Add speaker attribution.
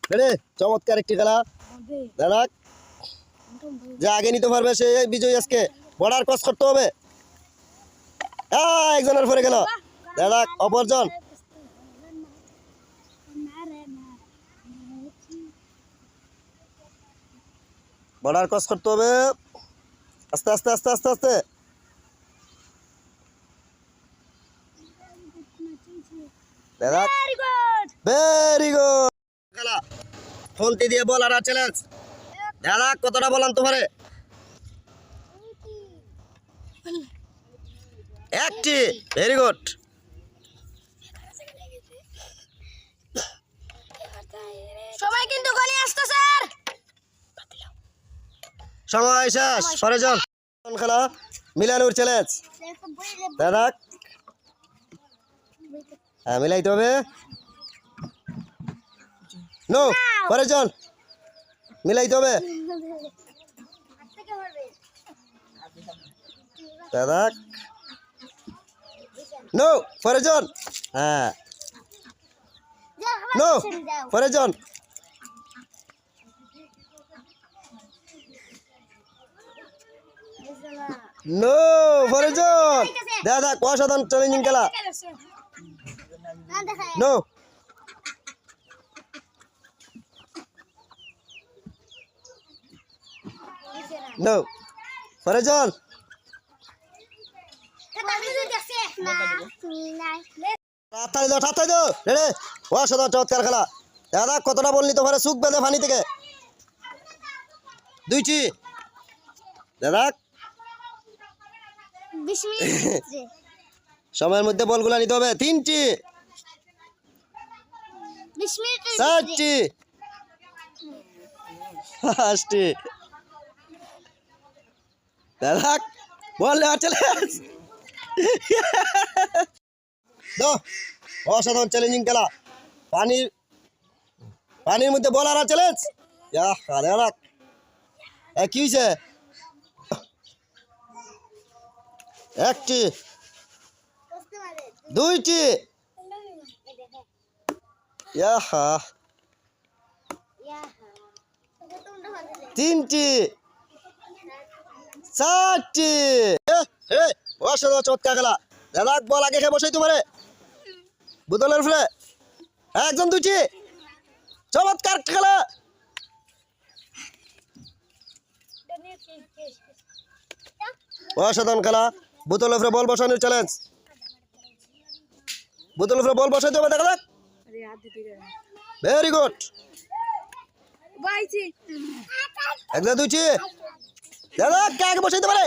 Speaker 1: রে চমৎকার একটি খেলা দাদা যে আগে নিতে পারবে সে বিজয়ী আজকে বর্ডার ক্রস করতে হবে একজনের পরে গেল দাদা অপরজন বর্ডার ক্রস করতে হবে আস্তে আস্তে আস্তে আস্তে আস্তে দাদা ভেরি গুড খেলা ফলতি দিয়ে বল আর চ্যালেঞ্জ দাদা কতটা বলান তোমারে একটি ভেরি গুড
Speaker 2: সবাই কিন্তু গলি আসতো স্যার
Speaker 1: সময় শেষ পরেজন খেলা মিলানোর চ্যালেঞ্জ দাদা হ্যাঁ মিলাইতে হবে নো পরেজন মিলাইতে হবে দাদা নো পরেজন হ্যাঁ নো পরেজন নো পরেজন দাদা অসাধারণ চ্যালেঞ্জিং খেলা নো নো পরেজন তাড়াতাড়ি দাও তাড়াতাড়ি দাও রেডি অসাধারণ চমৎকার খেলা দাদা কতটা বল নিতে পারে সুখ বেঁধে পানি থেকে দুইটি দাদা সময়ের মধ্যে বলগুলা নিতে হবে তিনটি চারটি পাঁচটি দাদা বল চ্যালেঞ্জ অসাধারণ চ্যালেঞ্জিং খেলা পানির মধ্যে বল আর চ্যালেঞ্জ দাদা কি হয়েছে একটি দুইটি তিনটি চারটি অসাধারণ চমৎকার খেলা দাদা বল আগে খেয়ে বসাইতে পারে বোতলের ফ্রে একজন দুইটি চমৎকার খেলা অসাধারণ খেলা বোতলের ফ্রে বল বসানোর চ্যালেঞ্জ বোতলের ফ্রে বল বসাইতে হবে দেখা যাক ভেরি গুড একজন দুইটি দাদা কে আগে বসাইতে পারে